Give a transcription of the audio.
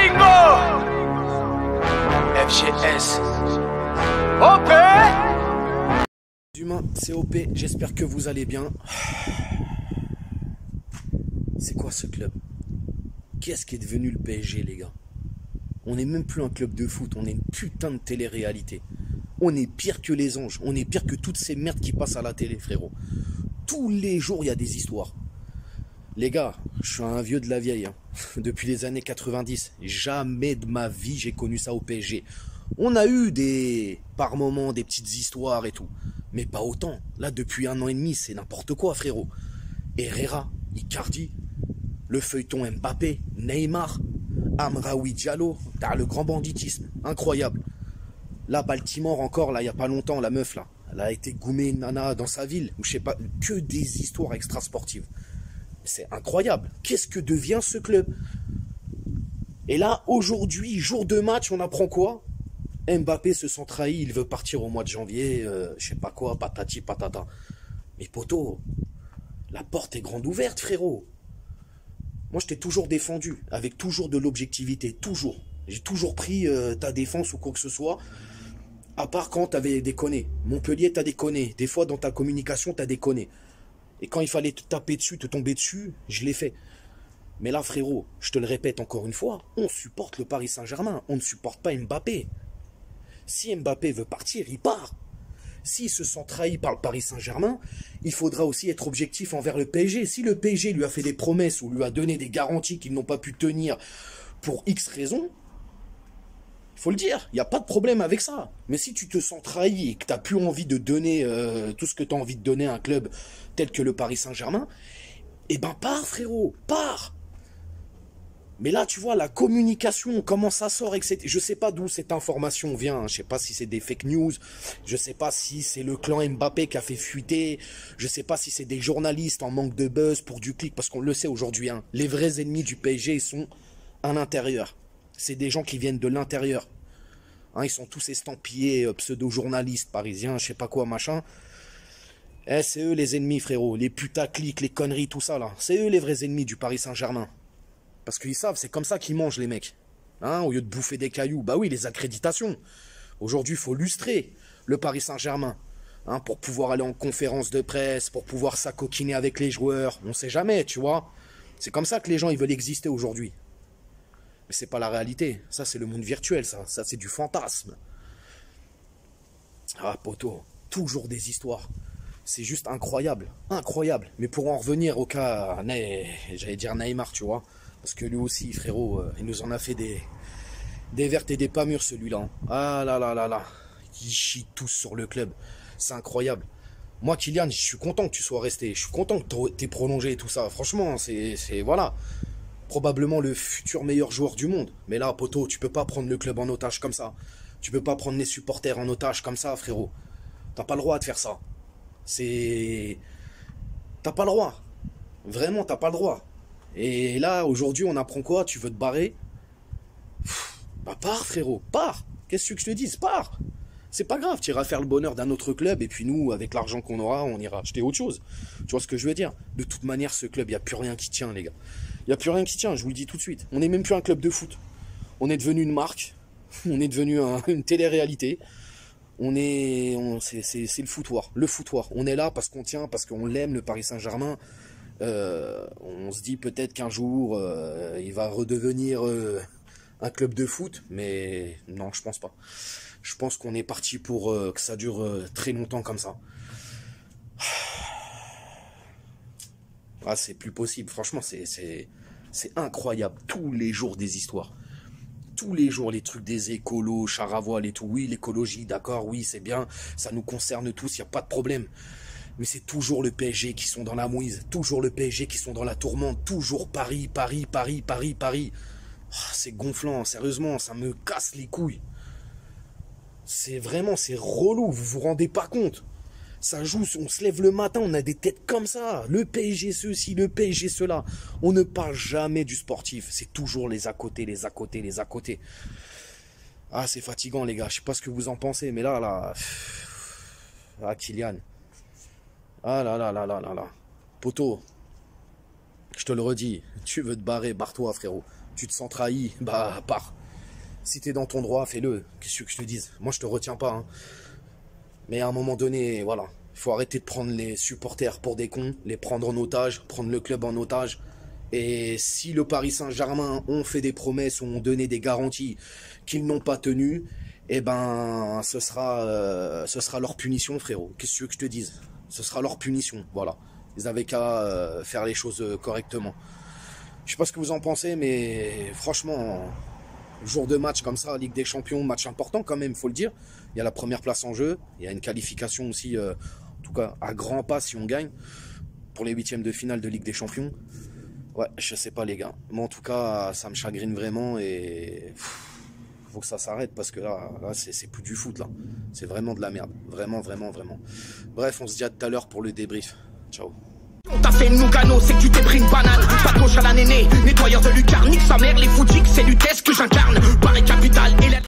Bingo! FGS. OP! Humains, c'est OP, j'espère que vous allez bien. C'est quoi ce club? Qu'est-ce qui est devenu le PSG, les gars? On n'est même plus un club de foot, on est une putain de télé-réalité. On est pire que les anges, on est pire que toutes ces merdes qui passent à la télé, frérot. Tous les jours, il y a des histoires. Les gars, je suis un vieux de la vieille, hein. Depuis les années 90. Jamais de ma vie, j'ai connu ça au PSG. On a eu par moments, des petites histoires et tout. Mais pas autant. Là, depuis 1 an et demi, c'est n'importe quoi, frérot. Herrera, Icardi, le feuilleton Mbappé, Neymar, Amraoui Diallo, t'as le grand banditisme, incroyable. Là, Baltimore encore, là, il n'y a pas longtemps, la meuf, là, elle a été goumée une nana dans sa ville, ou je sais pas, que des histoires extrasportives. C'est incroyable. Qu'est-ce que devient ce club? Et là, aujourd'hui, jour de match, on apprend quoi? Mbappé se sent trahi, il veut partir au mois de janvier, je sais pas quoi, patati patata. Mais poto, la porte est grande ouverte, frérot. Moi, je t'ai toujours défendu, avec toujours de l'objectivité, toujours. J'ai toujours pris ta défense ou quoi que ce soit, à part quand t'avais déconné. Montpellier, t'as déconné. Des fois, dans ta communication, t'as déconné. Et quand il fallait te taper dessus, te tomber dessus, je l'ai fait. Mais là, frérot, je te le répète encore une fois, on supporte le Paris Saint-Germain, on ne supporte pas Mbappé. Si Mbappé veut partir, il part. S'il se sent trahi par le Paris Saint-Germain, il faudra aussi être objectif envers le PSG. Si le PSG lui a fait des promesses ou lui a donné des garanties qu'ils n'ont pas pu tenir pour X raisons, il faut le dire, il n'y a pas de problème avec ça. Mais si tu te sens trahi et que tu n'as plus envie de donner tout ce que tu as envie de donner à un club tel que le Paris Saint-Germain, eh ben pars, frérot, pars. Mais là, tu vois, la communication, comment ça sort, etc. Je sais pas d'où cette information vient, hein. Je sais pas si c'est des fake news, je sais pas si c'est le clan Mbappé qui a fait fuiter, je sais pas si c'est des journalistes en manque de buzz pour du clic, parce qu'on le sait aujourd'hui, hein, les vrais ennemis du PSG, ils sont à l'intérieur. C'est des gens qui viennent de l'intérieur. Hein, ils sont tous estampillés, pseudo-journalistes parisiens, je sais pas quoi, machin. Eh, c'est eux les ennemis, frérot, les putaclics, les conneries, tout ça, là. C'est eux les vrais ennemis du Paris Saint-Germain. Parce qu'ils savent, c'est comme ça qu'ils mangent, les mecs. Hein, au lieu de bouffer des cailloux. Bah oui, les accréditations. Aujourd'hui, il faut lustrer le Paris Saint-Germain. Hein, pour pouvoir aller en conférence de presse, pour pouvoir s'acoquiner avec les joueurs. On sait jamais, tu vois. C'est comme ça que les gens, ils veulent exister aujourd'hui. Mais c'est pas la réalité. Ça, c'est le monde virtuel, ça. Ça, c'est du fantasme. Ah, poto. Toujours des histoires. C'est juste incroyable. Incroyable. Mais pour en revenir au cas, j'allais dire Neymar, tu vois. Parce que lui aussi, frérot, il nous en a fait des vertes et des pas mûres, celui-là. Hein. Ah là là là là. Ils chient tous sur le club. C'est incroyable. Moi, Kylian, je suis content que tu sois resté. Je suis content que tu aies prolongé et tout ça. Franchement, c'est voilà. Probablement le futur meilleur joueur du monde. Mais là, poto, tu peux pas prendre le club en otage comme ça. Tu peux pas prendre les supporters en otage comme ça, frérot. T'as pas le droit de faire ça. T'as pas le droit. Vraiment, t'as pas le droit. Et là, aujourd'hui, on apprend quoi? Tu veux te barrer? Bah pars, frérot, pars. Qu'est-ce que je te dise? Pars. C'est pas grave, tu iras faire le bonheur d'un autre club et puis nous, avec l'argent qu'on aura, on ira acheter autre chose. Tu vois ce que je veux dire? De toute manière, ce club, il n'y a plus rien qui tient, les gars. Il n'y a plus rien qui tient, je vous le dis tout de suite. On n'est même plus un club de foot. On est devenu une marque. On est devenu une télé-réalité. C'est le foutoir. Le foutoir. On est là parce qu'on tient, parce qu'on l'aime, le Paris Saint-Germain. On se dit peut-être qu'un jour, il va redevenir un club de foot. Mais non, je pense pas. Je pense qu'on est parti pour que ça dure très longtemps comme ça. Ah, c'est plus possible. Franchement, c'est incroyable. Tous les jours des histoires. Tous les jours, les trucs des écolos, char à voile et tout. Oui, l'écologie, d'accord, oui, c'est bien. Ça nous concerne tous, il n'y a pas de problème. Mais c'est toujours le PSG qui sont dans la mouise. Toujours le PSG qui sont dans la tourmente. Toujours Paris, Paris, Paris, Paris, Paris. Oh, c'est gonflant, sérieusement, ça me casse les couilles. C'est relou, vous vous rendez pas compte. Ça joue, on se lève le matin, on a des têtes comme ça. Le PSG ceci, le PSG cela. On ne parle jamais du sportif. C'est toujours les à côté, les à côté, les à côté. Ah, c'est fatigant, les gars. Je sais pas ce que vous en pensez, mais là. Ah, Kylian. Ah là là là là là là. Poto, je te le redis, tu veux te barrer, barre-toi, frérot. Tu te sens trahi, bah pars. Si t'es dans ton droit, fais-le. Qu'est-ce que je te dise? Moi, je te retiens pas. Hein. Mais à un moment donné, voilà. Il faut arrêter de prendre les supporters pour des cons, les prendre en otage, prendre le club en otage. Et si le Paris Saint-Germain ont fait des promesses, ont donné des garanties qu'ils n'ont pas tenues, eh ben, ce sera leur punition, frérot. Qu'est-ce que tu veux que je te dise? Ce sera leur punition, voilà. Ils avaient qu'à faire les choses correctement. Je sais pas ce que vous en pensez, mais franchement, jour de match comme ça, Ligue des Champions, match important quand même, faut le dire. Il y a la première place en jeu, il y a une qualification aussi, en tout cas à grands pas si on gagne, pour les 8e de finale de Ligue des Champions. Ouais, je sais pas les gars, mais en tout cas, ça me chagrine vraiment et faut que ça s'arrête parce que là c'est plus du foot là. C'est vraiment de la merde, vraiment. Bref, on se dit à tout à l'heure pour le débrief. Ciao. On t'a fait Nougano, c'est que tu t'es pris une banane. Pas de gauche à la néné, nettoyeur de lucarne, nique sa mère, les foutiques, c'est l'UTES que j'incarne.